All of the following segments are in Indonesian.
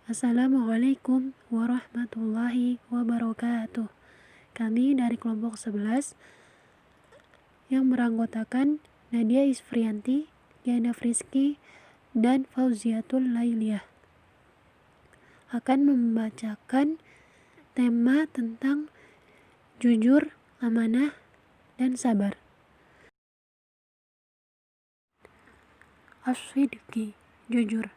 Assalamualaikum warahmatullahi wabarakatuh. Kami dari kelompok 11 yang beranggotakan Nadia Isfrianti, Diana Friski, dan Fauziatul Lailiyah akan membacakan tema tentang jujur, amanah, dan sabar. As-sidqi, jujur.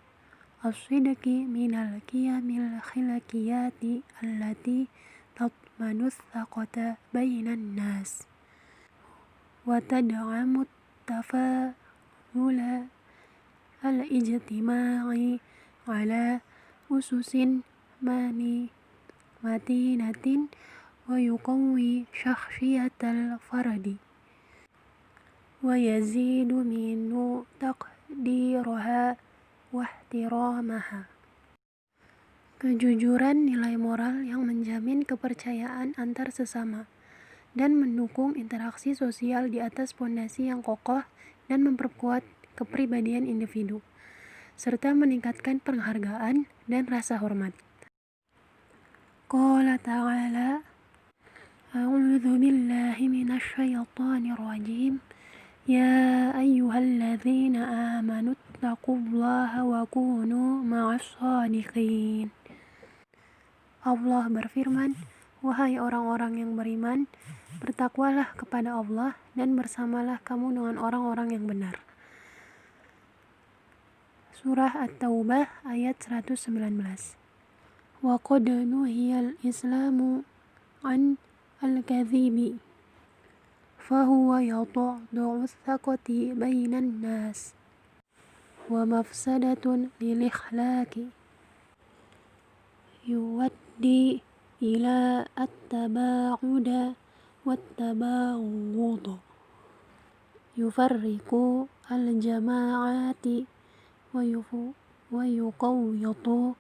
As-sidqi minal qiyamil khilaqiyati allati tatmanus thaqata bainan nas wa tad'amut tafa'ula al-ijtima'i ala ususin matinatin wa yuqawwi syakhsiyatal fardi wa yazidu minu taqdiraha wahtiramaha. Kejujuran nilai moral yang menjamin kepercayaan antar sesama dan mendukung interaksi sosial di atas pondasi yang kokoh dan memperkuat kepribadian individu, serta meningkatkan penghargaan dan rasa hormat. Qala ta'ala, A'udzu billahi minasy syaithanir rajim. Ya ayyuhalladzina amanu taqullaha wa kunu ma'as shadiqin. Allah berfirman, wahai orang-orang yang beriman, bertakwalah kepada Allah dan bersamalah kamu dengan orang-orang yang benar. Surah At-Taubah ayat 119. Wa qad nuhiyal islamu an al-kadhibi fahuwa yata'u thaqati bainan nas wa mafsadatun lil ikhlaqi yuwaddi ila at-taba'uda wat-tabaghud yufarriqu al-jama'ati wa yuqawwitu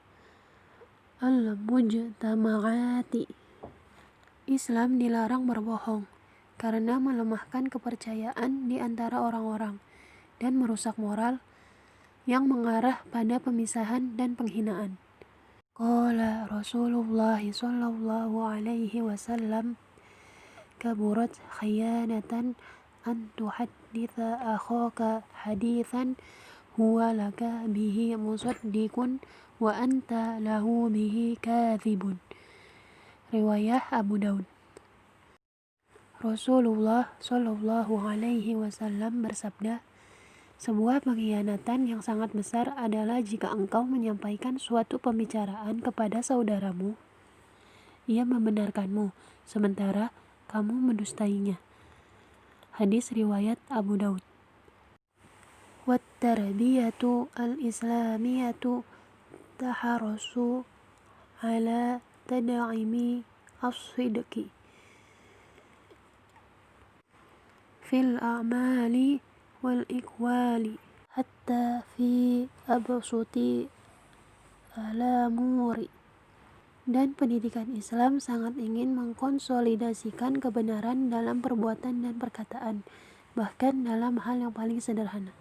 al-mujtama'ati. Islam dilarang berbohong karena melemahkan kepercayaan di antara orang-orang dan merusak moral yang mengarah pada pemisahan dan penghinaan. Qala Rasulullah sallallahu alaihi wasallam, kaburat khiyanatan an tuhadditha akhaka hadithan huwa laka bihi musaddiqun wa anta lahu bihi kathibun. Riwayah Abu Daud. Rasulullah sallallahu alaihi wasallam bersabda, sebuah pengkhianatan yang sangat besar adalah jika engkau menyampaikan suatu pembicaraan kepada saudaramu, ia membenarkanmu, sementara kamu mendustainya. Hadis riwayat Abu Daud. Wat-tarbiyatu al-islamiyatu taharasu ala tad'imi as-sidqi fil a'mali wal ikwali hatta fi absuti al-amuri. Dan pendidikan Islam sangat ingin mengkonsolidasikan kebenaran dalam perbuatan dan perkataan, bahkan dalam hal yang paling sederhana.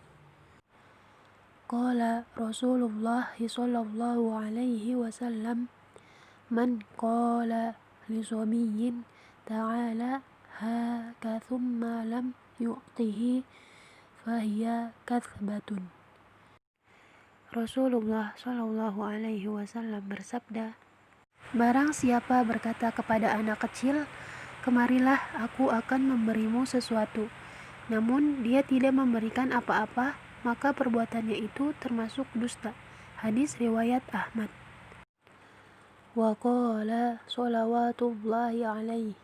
Qala Rasulullah sallallahu alaihi wasallam, man qala li sabiyyin ta'ala haka thumma lam yu'tihi fahiya kathbatun. Rasulullah sallallahu alaihi wasallam bersabda, barang siapa berkata kepada anak kecil, kemarilah aku akan memberimu sesuatu, namun dia tidak memberikan apa-apa, maka perbuatannya itu termasuk dusta. Hadis riwayat Ahmad. Wa qala sholawatullahi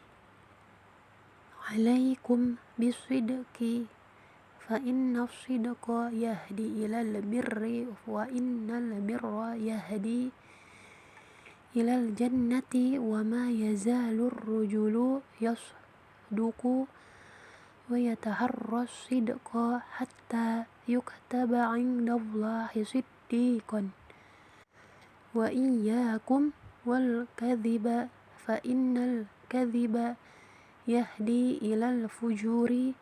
alaikum bisidqi fa inna sidqa yahdi ilal birri wa innal birra yahdi ilal jannati wa ma yazalur rujulu yasduqu wa yataharras sidqa hatta yuktaba 'indallahi siddiqan wa iyyakum wal kadhiba fa innal kadhiba yahdi ilal fujuri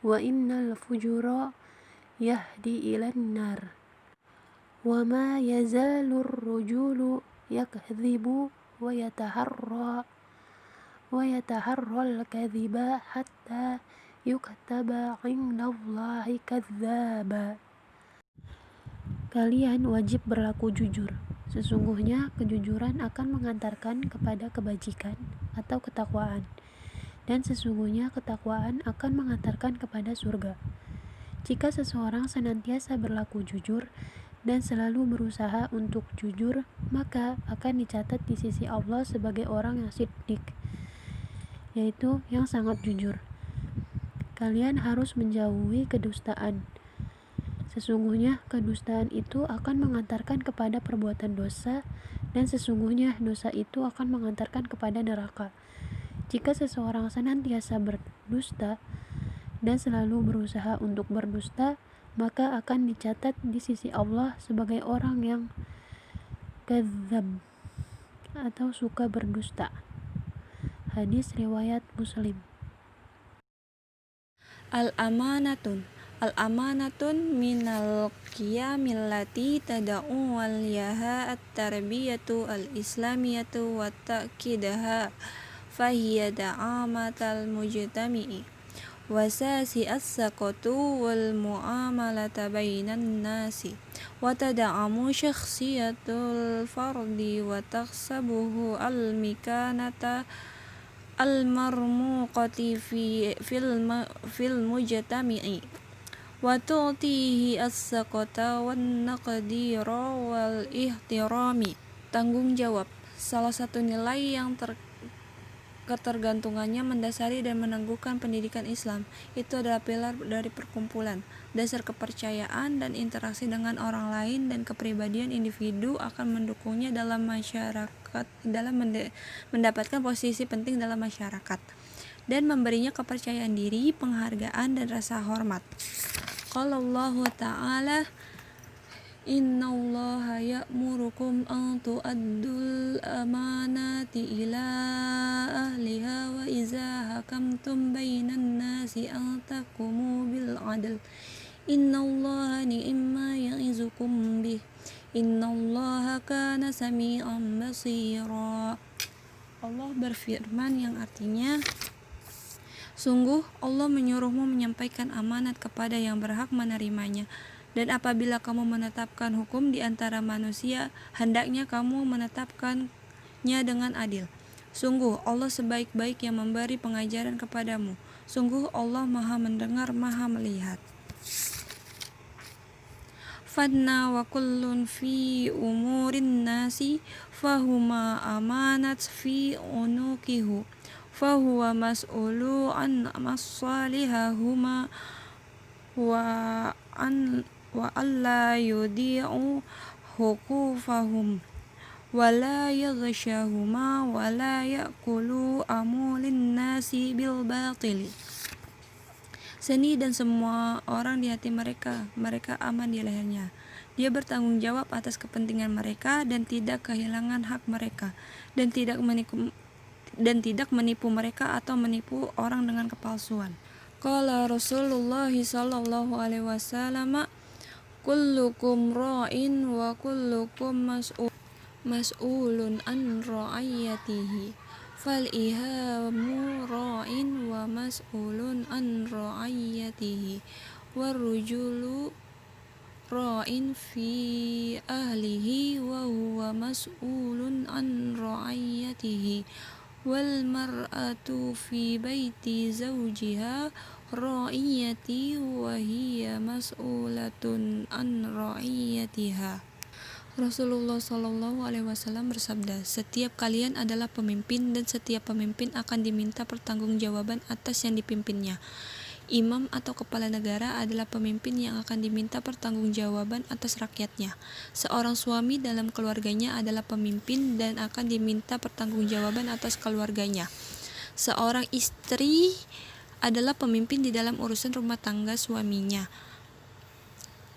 wa innal fujura yahdi ilan nar. وما يزال الرجل يكذب ويتحرى الكذب حتى يكتب عند الله كذابا. Kalian wajib berlaku jujur. Sesungguhnya kejujuran akan mengantarkan kepada kebajikan atau ketakwaan, dan sesungguhnya ketakwaan akan mengantarkan kepada surga. Jika seseorang senantiasa berlaku jujur dan selalu berusaha untuk jujur, maka akan dicatat di sisi Allah sebagai orang yang siddiq, yaitu yang sangat jujur. Kalian harus menjauhi kedustaan. Sesungguhnya kedustaan itu akan mengantarkan kepada perbuatan dosa, dan sesungguhnya dosa itu akan mengantarkan kepada neraka. Jika seseorang senantiasa berdusta dan selalu berusaha untuk berdusta, maka akan dicatat di sisi Allah sebagai orang yang kadzab atau suka berdusta. Hadis riwayat Muslim. Al-amanatun minal qiyamillati tada'u waliyaha at-tarbiyatu al-islamiyatu wa ta'kidaha fahiya da'amatal mujtami'i wasasi as-saqatu wal mu'amalata bainan nasi wa tada'amu syakhsiyatul fardi wa taksabuhu al-mikanata al-marmuqati fil mujtami'i wa tu'tihi as-saqata wan naqdira wal ihtirami. Tanggung jawab. Salah satu nilai yang ketergantungannya mendasari dan meneguhkan pendidikan Islam itu adalah pilar dari perkumpulan, dasar kepercayaan dan interaksi dengan orang lain, dan kepribadian individu akan mendukungnya dalam masyarakat, dalam mendapatkan posisi penting dalam masyarakat, dan memberinya kepercayaan diri, penghargaan, dan rasa hormat. Qala Allah Ta'ala, Innallaha ya'murukum an tu'addul amanati ila ahliha wa iza hakamtum bainan nasi an tahkumu bil adl. Innallaha ni'ma ya'izukum bih. Innallaha kana sami'an basira. Allah berfirman yang artinya, sungguh Allah menyuruhmu menyampaikan amanat kepada yang berhak menerimanya, dan apabila kamu menetapkan hukum di antara manusia, hendaknya kamu menetapkannya dengan adil. Sungguh Allah sebaik-baik yang memberi pengajaran kepadamu. Sungguh Allah Maha mendengar, Maha melihat. Fadna wa kullun fi umurin nasi fahuma amanat fi unukihu fahuwa mas'ulu an masalihahuma wa alla yudi'u hukufahum wa la yaghshahuma wa la ya'kulu amulin nasi bil batili. Seni dan semua orang di hati mereka aman di lehernya. Dia bertanggung jawab atas kepentingan mereka dan tidak kehilangan hak mereka, dan tidak menipu mereka atau menipu orang dengan kepalsuan. Qala Rasulullah sallallahu alaihi wasallam, kullukum ra'in wa kullukum mas'ulun an ra'iyatihi. Fal ihamu ra'in wa mas'ulun an ra'iyatihi. Warrujulu ra'in fi ahlihi wa huwa mas'ulun an ra'iyatihi. Wal mar'atu fi baiti zawjiha ra'iyati wa hiya mas'ulatun an ra'iyatiha. Rasulullah Shallallahu Alaihi Wasallam bersabda, setiap kalian adalah pemimpin, dan setiap pemimpin akan diminta pertanggungjawaban atas yang dipimpinnya. Imam atau kepala negara adalah pemimpin yang akan diminta pertanggungjawaban atas rakyatnya. Seorang suami dalam keluarganya adalah pemimpin dan akan diminta pertanggungjawaban atas keluarganya. Seorang istri adalah pemimpin di dalam urusan rumah tangga suaminya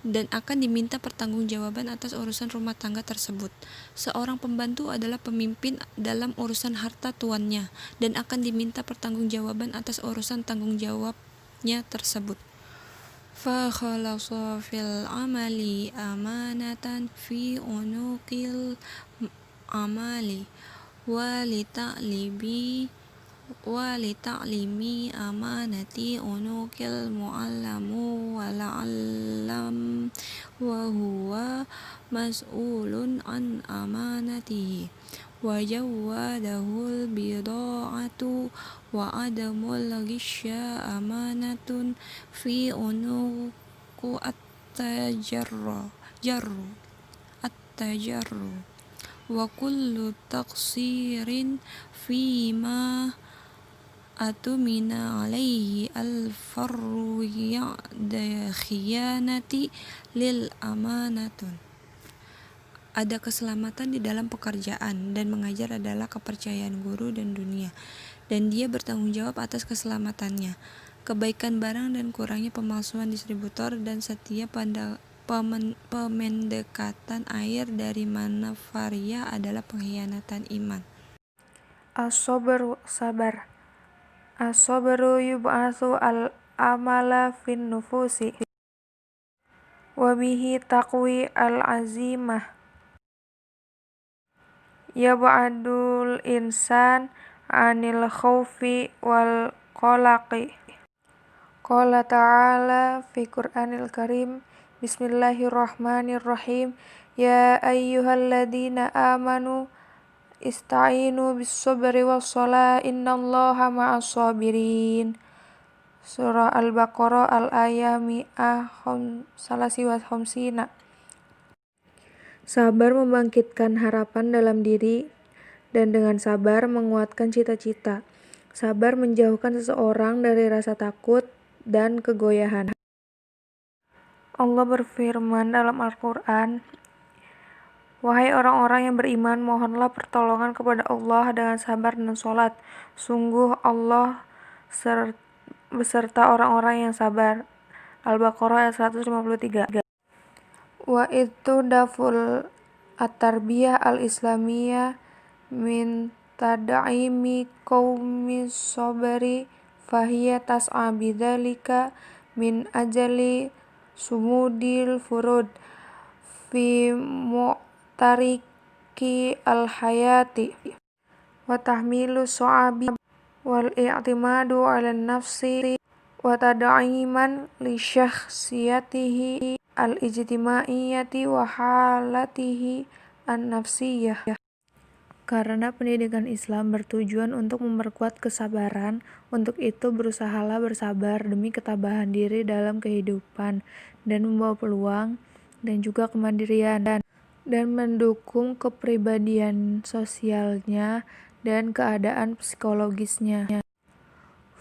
dan akan diminta pertanggungjawaban atas urusan rumah tangga tersebut. Seorang pembantu adalah pemimpin dalam urusan harta tuannya dan akan diminta pertanggungjawaban atas urusan tanggung jawabnya tersebut. فخلص في العمل أمانة في عنق العمل ولتعليم أمانة عنق المعلم والعلم وهو مسؤول عن أمانته وجوده البضاعة وعدم الغش أمانة في عنق التجر وكل تقصير فيما أتمن عليه الفر خيانة للأمانة. Ada keselamatan di dalam pekerjaan, dan mengajar adalah kepercayaan guru dan dunia, dan dia bertanggung jawab atas keselamatannya. Kebaikan barang dan kurangnya pemalsuan distributor, dan setiap pemendekatan air dari mana varia adalah pengkhianatan iman. As-sabru, sabar. As-sabru yub'atsu al-amala fin nufusi wa bihi taqwi al-azimah. Yab'adul insan anil khawfi wal qalaqi. Qala ta'ala fi Qur'anil Karim, Bismillahirrahmanirrahim, Ya ayyuhalladzina amanu ista'inu bis-sabri was-salah innallaha ma'as sabirin. Surah Al-Baqarah al-ayah mi'ah salasi wa khamsina. Sabar membangkitkan harapan dalam diri, dan dengan sabar menguatkan cita-cita. Sabar menjauhkan seseorang dari rasa takut dan kegoyahan. Allah berfirman dalam Al-Quran, Wahai orang-orang yang beriman, mohonlah pertolongan kepada Allah dengan sabar dan sholat. Sungguh Allah beserta orang-orang yang sabar. Al-Baqarah ayat 153. Wa itu daful at-tarbiyah al-islamiyah min tad'imi qaumi sabari fahiya tas'a bidzalika min ajali sumudil furud fi mu'tariki al-hayati wa tahmilu su'abi wal i'timadu 'ala nafsi wa tad'iman li syakhsiyatihi al-ijtimaiyati wa halatihi an-nafsiyah. Karena pendidikan Islam bertujuan untuk memperkuat kesabaran, untuk itu berusahalah bersabar demi ketabahan diri dalam kehidupan dan membawa peluang dan juga kemandirian, dan mendukung kepribadian sosialnya dan keadaan psikologisnya.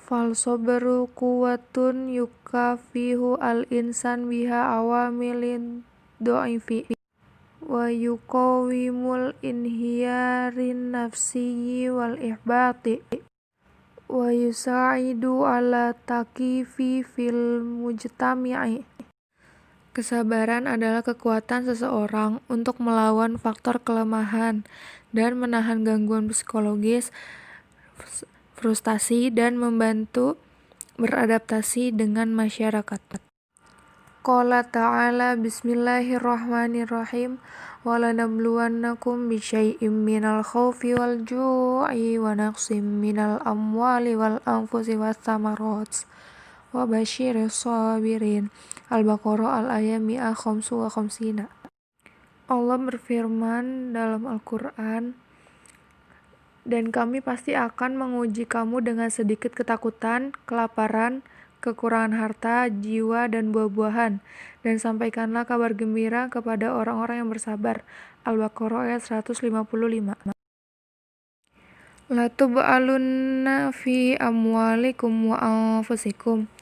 Fal-sabru quwwatun yukafihu al-insan biha awamilin do'ifi wa yuqawimul inhiyarin nafsiyyi wal ihbati wa yusa'idu ala takifi fil mujtami'i. Kesabaran adalah kekuatan seseorang untuk melawan faktor kelemahan dan menahan gangguan psikologis, frustasi, dan membantu beradaptasi dengan masyarakat. Qala ta'ala, Bismillahirrahmanirrahim, walanabluwannakum bisyai'im minal khawfi wal ju'i wa naqsim minal amwali wal anfusi was samarat wa basyiris sabirin. Al-Baqarah al-ayah mi'ah khamsu wa khamsina. Allah berfirman dalam Al-Quran, dan kami pasti akan menguji kamu dengan sedikit ketakutan, kelaparan, kekurangan harta, jiwa, dan buah-buahan, dan sampaikanlah kabar gembira kepada orang-orang yang bersabar. Al-Baqarah ayat 155. La tub'alunna fi amwalikum wa anfusikum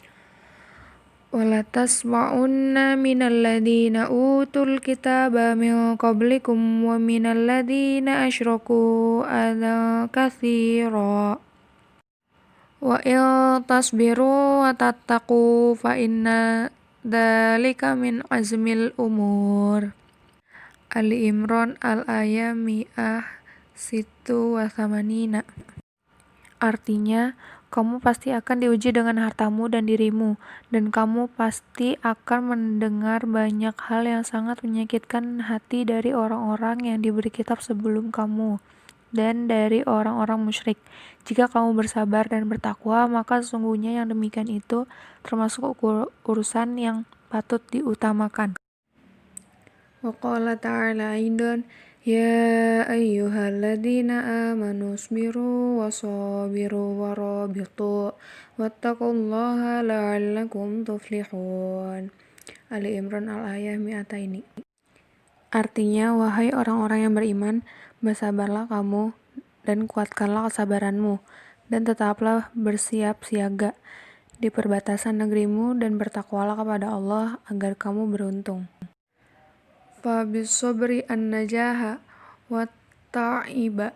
wala tasma'unna minal ladina utul kitaba min qablikum wa minal ladina asyraku adza katsira wa in tasbiru wa tattaqu fa inna dzalika min azmil umur. Ali Imran al-ayah mi'ah situ wa thamanina. Artinya, Kamu pasti akan diuji dengan hartamu dan dirimu, dan kamu pasti akan mendengar banyak hal yang sangat menyakitkan hati dari orang-orang yang diberi kitab sebelum kamu, dan dari orang-orang musyrik. Jika kamu bersabar dan bertakwa, maka sesungguhnya yang demikian itu termasuk urusan yang patut diutamakan. Wa qala ta'ala aidan ya ayyuhalladzina amanu isbiru wasabiru warabitu wattaqullaha la'allakum tuflihun. Ali Imran al-ayah mi'ataini. Artinya, wahai orang-orang yang beriman, bersabarlah kamu dan kuatkanlah kesabaranmu, dan tetaplah bersiap siaga di perbatasan negerimu, dan bertakwalah kepada Allah agar kamu beruntung. Fa bisobri an-najaha wa ta'iba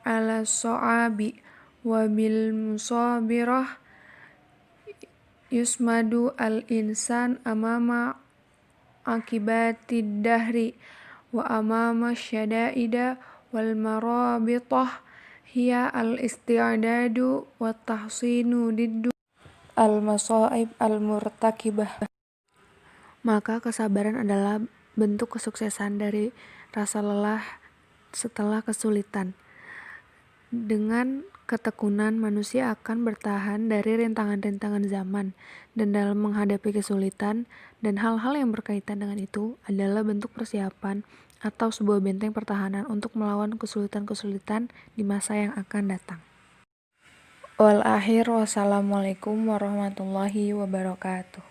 ala so'abi wa bil musabirah yusmadu al-insan amama akibatid dahri wa amama syada'ida wal marabitah hiya al-isti'adadu wa tahsinu diddu al-masaib al-murtakibah. Maka kesabaran adalah bentuk kesuksesan dari rasa lelah setelah kesulitan. Dengan ketekunan, manusia akan bertahan dari rintangan-rintangan zaman, dan dalam menghadapi kesulitan dan hal-hal yang berkaitan dengan itu adalah bentuk persiapan atau sebuah benteng pertahanan untuk melawan kesulitan-kesulitan di masa yang akan datang. Wal akhir, wassalamualaikum warahmatullahi wabarakatuh.